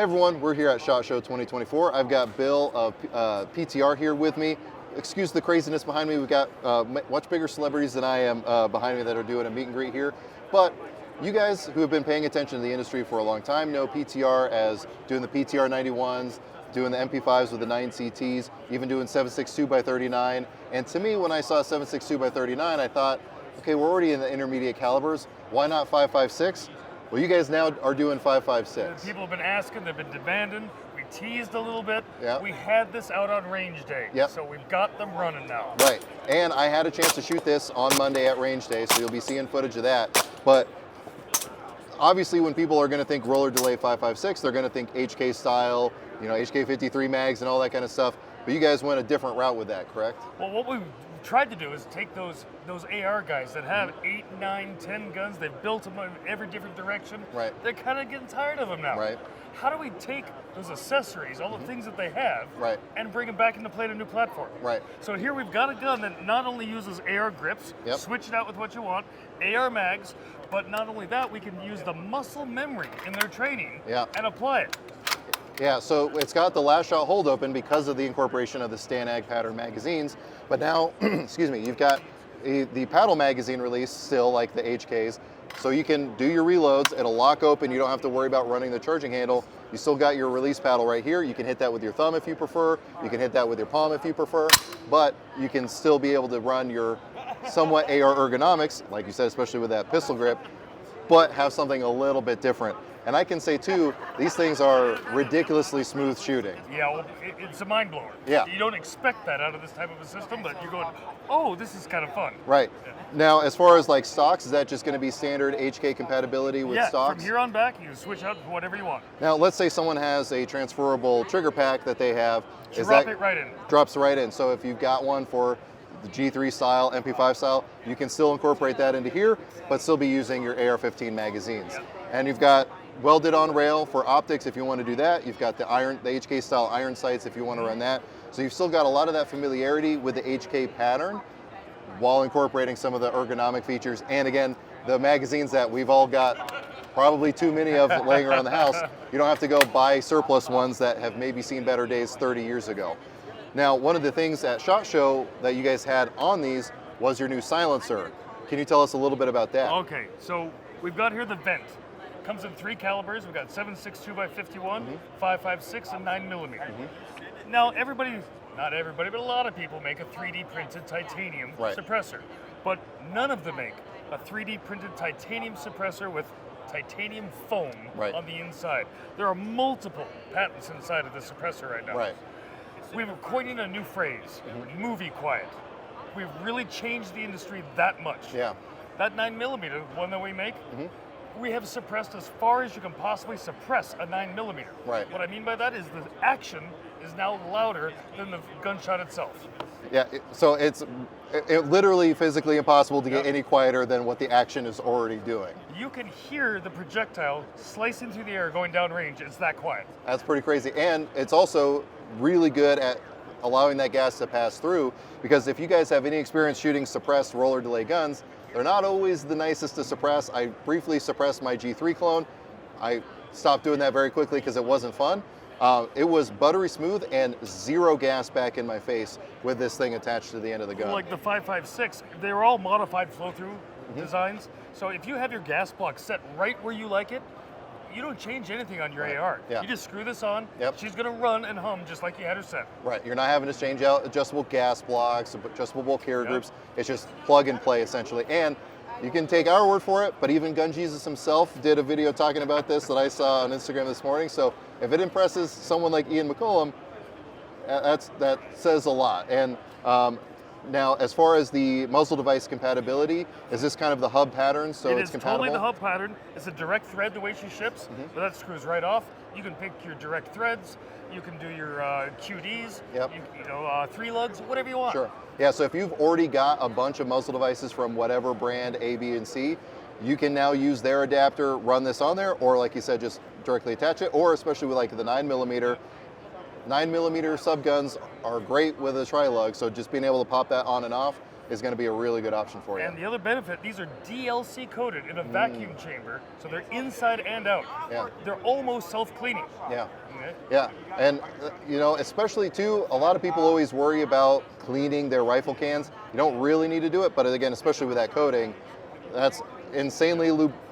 Hey everyone, we're here at SHOT Show 2024. I've got Bill of PTR here with me. Excuse the craziness behind me. We've got much bigger celebrities than I am behind me that are doing a meet and greet here. But you guys who have been paying attention to the industry for a long time know PTR as doing the PTR 91s, doing the MP5s with the 9CTs, even doing 7.62x39. And to me, when I saw 7.62x39, I thought, okay, we're already in the intermediate calibers. Why not 5.56? Well, you guys now are doing 5.56. People have been asking, they've been demanding. We teased a little bit. Yep. We had this out on range day, yep. So we've got them running now. Right, and I had a chance to shoot this on Monday at range day, so you'll be seeing footage of that. But obviously, when people are going to think roller delay 5.56, they're going to think HK style, you know, HK 53 mags and all that kind of stuff. But you guys went a different route with that, correct? Well, what we tried to do is take those AR guys that have 8, 9, 10 guns. They've built them in every different direction. Right. They're kind of getting tired of them now. Right. How do we take those accessories, all the things that they have, right, and bring them back into play on a new platform? Right. So here we've got a gun that not only uses AR grips, yep, switch it out with what you want, AR mags, but not only that, we can use the muscle memory in their training, yeah, and apply it. Yeah, so it's got the last shot hold open because of the incorporation of the STANAG pattern magazines. But now, excuse me, you've got the paddle magazine release still, like the HKs. So you can do your reloads, it'll lock open, you don't have to worry about running the charging handle. You still got your release paddle right here. You can hit that with your thumb if you prefer. You can hit that with your palm if you prefer. But you can still be able to run your somewhat AR ergonomics, like you said, especially with that pistol grip, but have something a little bit different. And I can say too, these things are ridiculously smooth shooting. Yeah, well, it's a mind blower. Yeah. You don't expect that out of this type of a system, but you're going, oh, this is kind of fun. Right. Yeah. Now, as far as like stocks, is that just going to be standard HK compatibility with stocks? From here on back, you can switch out to whatever you want. Now, let's say someone has a transferable trigger pack that they have. Drop it right in. Drops right in. So if you've got one for the G3 style, MP5 style, you can still incorporate that into here, but still be using your AR-15 magazines. Yeah. And you've got welded on rail for optics if you want to do that. You've got the HK style iron sights if you want to run that. So you've still got a lot of that familiarity with the HK pattern while incorporating some of the ergonomic features. And again, the magazines that we've all got probably too many of laying around the house. You don't have to go buy surplus ones that have maybe seen better days 30 years ago. Now, one of the things at SHOT Show that you guys had on these was your new silencer. Can you tell us a little bit about that? Okay, so we've got here the vent. Comes in 3 calibers. We've got 7.62x51, 5.56, and 9mm. Now, not everybody, but a lot of people make a 3D printed titanium suppressor. But none of them make a 3D printed titanium suppressor with titanium foam on the inside. There are multiple patents inside of the suppressor right now. Right. We've coined a new phrase, movie quiet. We've really changed the industry that much. Yeah. That 9mm one that we make, we have suppressed as far as you can possibly suppress a 9mm. Right. What I mean by that is the action is now louder than the gunshot itself. Yeah, so it's literally physically impossible to get any quieter than what the action is already doing. You can hear the projectile slicing through the air going down range. It's that quiet. That's pretty crazy. And it's also really good at allowing that gas to pass through, because if you guys have any experience shooting suppressed roller delay guns, they're not always the nicest to suppress. I briefly suppressed my G3 clone. I stopped doing that very quickly because it wasn't fun. It was buttery smooth and zero gas back in my face with this thing attached to the end of the gun. Like the 5.56, they're all modified flow-through designs. So if you have your gas block set right where you like it, you don't change anything on your AR. Yeah. You just screw this on, Yep. She's gonna run and hum just like you had her set. Right, you're not having to change out adjustable gas blocks, adjustable bulk carrier groups. It's just plug and play essentially. And you can take our word for it, but even Gun Jesus himself did a video talking about this that I saw on Instagram this morning. So if it impresses someone like Ian McCollum, that says a lot. And now, as far as the muzzle device compatibility, is this kind of the hub pattern, so it's compatible? Totally the hub pattern. It's a direct thread the way she ships, but that screws right off. You can pick your direct threads. You can do your QDs, Yep. you know, 3 lugs, whatever you want. Sure. Yeah, so if you've already got a bunch of muzzle devices from whatever brand, A, B, and C, you can now use their adapter, run this on there, or like you said, just directly attach it, or especially with like the 9mm. 9mm subguns are great with a tri-lug, so just being able to pop that on and off is going to be a really good option for you. And the other benefit, these are DLC coated in a vacuum chamber, so they're inside and out. Yeah. They're almost self-cleaning. Yeah. Okay? Yeah, and you know, especially too, a lot of people always worry about cleaning their rifle cans. You don't really need to do it, but again, especially with that coating, that's insanely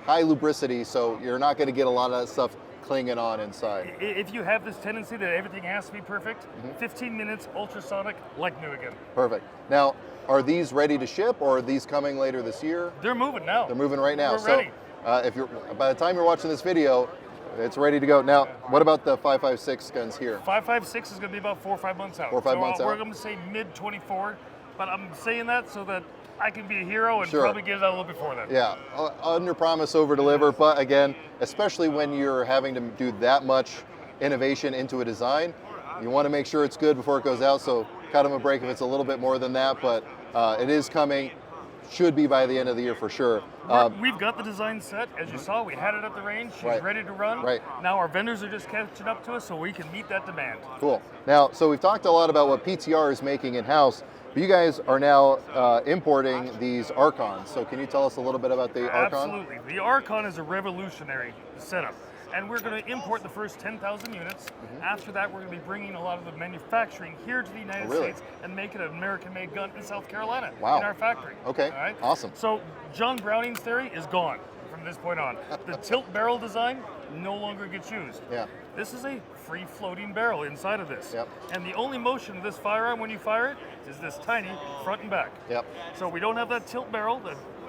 high lubricity, so you're not going to get a lot of that stuff clinging on inside. If you have this tendency that everything has to be perfect, 15 minutes, ultrasonic, like new again. Perfect. Now, are these ready to ship, or are these coming later this year? They're moving now. They're moving right now. We're ready. If you're, by the time you're watching this video, it's ready to go. Now, what about the 5.56 guns here? 5.56 is going to be about 4 or 5 months out. 4 or 5 months out. We're going to say mid-24, but I'm saying that so that I can be a hero and Sure. probably get it out a little before then. Yeah, under promise, over deliver. But again, especially when you're having to do that much innovation into a design, you want to make sure it's good before it goes out. So cut them a break if it's a little bit more than that, but it is coming. Should be by the end of the year for sure. We've got the design set. As you saw, we had it at the range. She's Right. ready to run. Right. Now our vendors are just catching up to us so we can meet that demand. Cool. Now, so we've talked a lot about what PTR is making in-house, but you guys are now importing these Archons. So can you tell us a little bit about the Archon? Absolutely. The Archon is a revolutionary setup. And we're going to import the first 10,000 units. After that, we're going to be bringing a lot of the manufacturing here to the United really? States and make it an American-made gun in South Carolina Wow. in our factory. Okay, All right? awesome. So John Browning's theory is gone from this point on. The tilt barrel design no longer gets used. Yeah. This is a free-floating barrel inside of this. Yep. And the only motion of this firearm when you fire it is this tiny front and back. Yep. So we don't have that tilt barrel,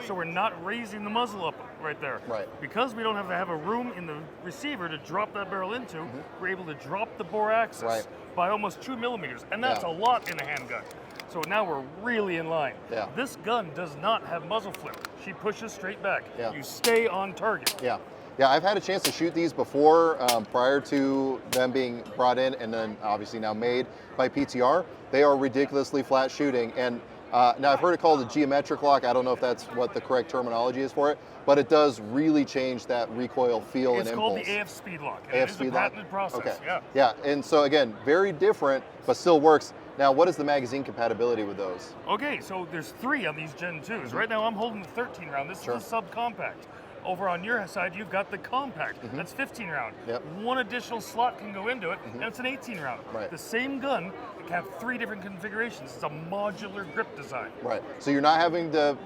so we're not raising the muzzle up right there. Right. Because we don't have to have a room in the receiver to drop that barrel into, we're able to drop the bore axis Right. by almost 2 millimeters, and that's Yeah. a lot in a handgun. So now we're really in line. Yeah. This gun does not have muzzle flip. She pushes straight back. Yeah. You stay on target. Yeah. Yeah, I've had a chance to shoot these before, prior to them being brought in and then obviously now made by PTR. They are ridiculously flat shooting. And now I've heard it called a geometric lock. I don't know if that's what the correct terminology is for it, but it does really change that recoil feel It's and called impulse. the AF speed lock. And AF it is speed a lock? patented process. Okay. Yeah. Yeah, and so again, very different, but still works. Now, what is the magazine compatibility with those? Okay, so there's 3 on these Gen 2s. Right now I'm holding the 13 round. This Sure. is a subcompact. Over on your side, you've got the compact. That's 15 round. Yep. One additional slot can go into it, and it's an 18 round. Right. The same gun can have 3 different configurations. It's a modular grip design. Right. So you're not having to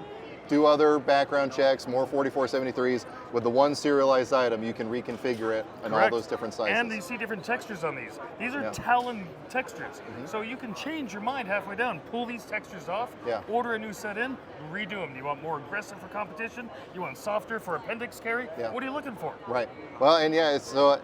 do other background checks, more 4473s. With the one serialized item, you can reconfigure it in all Correct. those different sizes. And you see different textures on these. These are Yeah. Talon textures. So you can change your mind halfway down, pull these textures off, Yeah. order a new set in, redo them. You want more aggressive for competition? You want softer for appendix carry? Yeah. What are you looking for? Right. Well, and yeah, so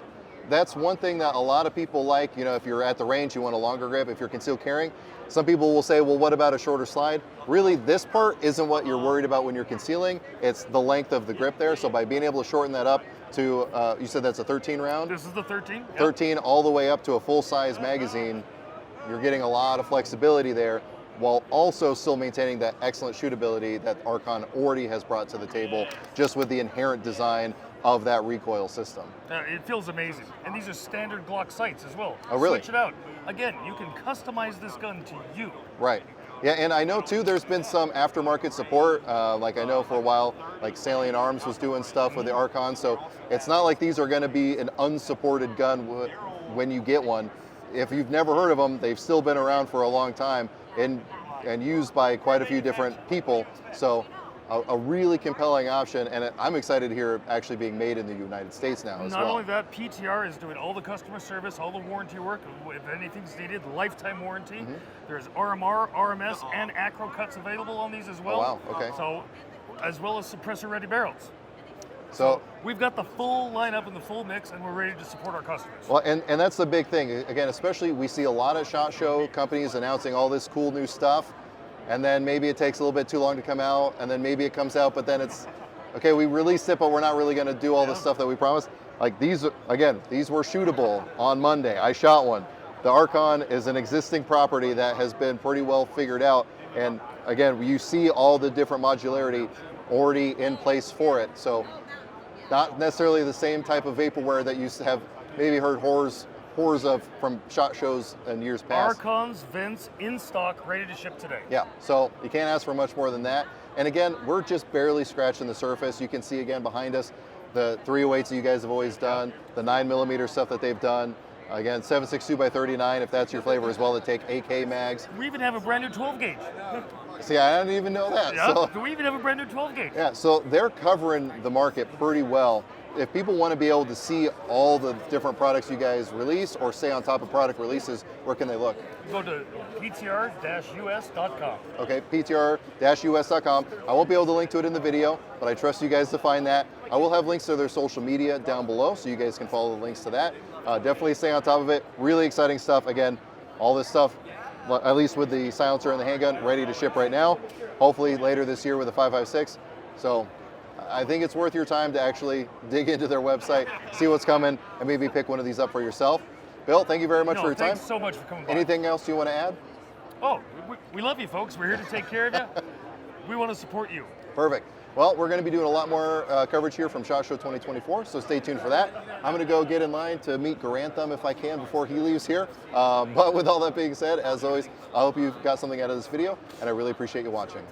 that's one thing that a lot of people like. You know, if you're at the range, you want a longer grip. If you're concealed carrying, some people will say, well, what about a shorter slide? Really, this part isn't what you're worried about when you're concealing. It's the length of the grip there. So by being able to shorten that up to, you said that's a 13 round? This is the 13. Yep. 13 all the way up to a full-size magazine, you're getting a lot of flexibility there, while also still maintaining that excellent shootability that Archon already has brought to the table, just with the inherent design of that recoil system. It feels amazing. And these are standard Glock sights as well. Oh, really? Switch it out. Again, you can customize this gun to you. Right. Yeah, and I know too there's been some aftermarket support, like I know for a while, like Salient Arms was doing stuff with the Archon, so it's not like these are gonna be an unsupported gun when you get one. If you've never heard of them, they've still been around for a long time and used by quite a few different people, so a really compelling option, and I'm excited to hear it actually being made in the United States now as well. Not only that, PTR is doing all the customer service, all the warranty work. If anything's needed, lifetime warranty. There's RMR, RMS, and acro cuts available on these as well. Oh, wow, okay. So, as well as suppressor ready barrels. So we've got the full lineup and the full mix, and we're ready to support our customers. well, and that's the big thing. Again, especially we see a lot of SHOT Show companies announcing all this cool new stuff, and then maybe it takes a little bit too long to come out, and then maybe it comes out, but then it's, okay, we released it, but we're not really gonna do all the stuff that we promised. Like these, again, these were shootable on Monday. I shot one. The Archon is an existing property that has been pretty well figured out, and again, you see all the different modularity already in place for it. So not necessarily the same type of vaporware that you have maybe heard horrors horrors of from SHOT Shows in years past. Archons, vents in stock, ready to ship today. Yeah, so you can't ask for much more than that. And again, we're just barely scratching the surface. You can see again behind us the 308s that you guys have always done, the 9mm stuff that they've done. Again, 7.62 by 39, if that's your flavor as well, to take AK mags. We even have a brand new 12 gauge. See, I didn't even know that. Yeah, So, we even have a brand new 12 gauge. yeah, so they're covering the market pretty well. If people want to be able to see all the different products you guys release or stay on top of product releases, where can they look? Go to ptr-us.com. Okay, ptr-us.com. I won't be able to link to it in the video, but I trust you guys to find that. I will have links to their social media down below, so you guys can follow the links to that. Definitely stay on top of it. Really exciting stuff. Again, all this stuff, at least with the silencer and the handgun, ready to ship right now. Hopefully later this year with the 5.56. So I think it's worth your time to actually dig into their website, see what's coming, and maybe pick one of these up for yourself. Bill, thank you very much for your time. Thanks so much for coming by. Anything else you want to add? Oh, we love you, folks. We're here to take care of you. We want to support you. Perfect. Well, we're going to be doing a lot more coverage here from SHOT Show 2024, so stay tuned for that. I'm going to go get in line to meet Garantham if I can before he leaves here. But with all that being said, as always, I hope you got something out of this video, and I really appreciate you watching.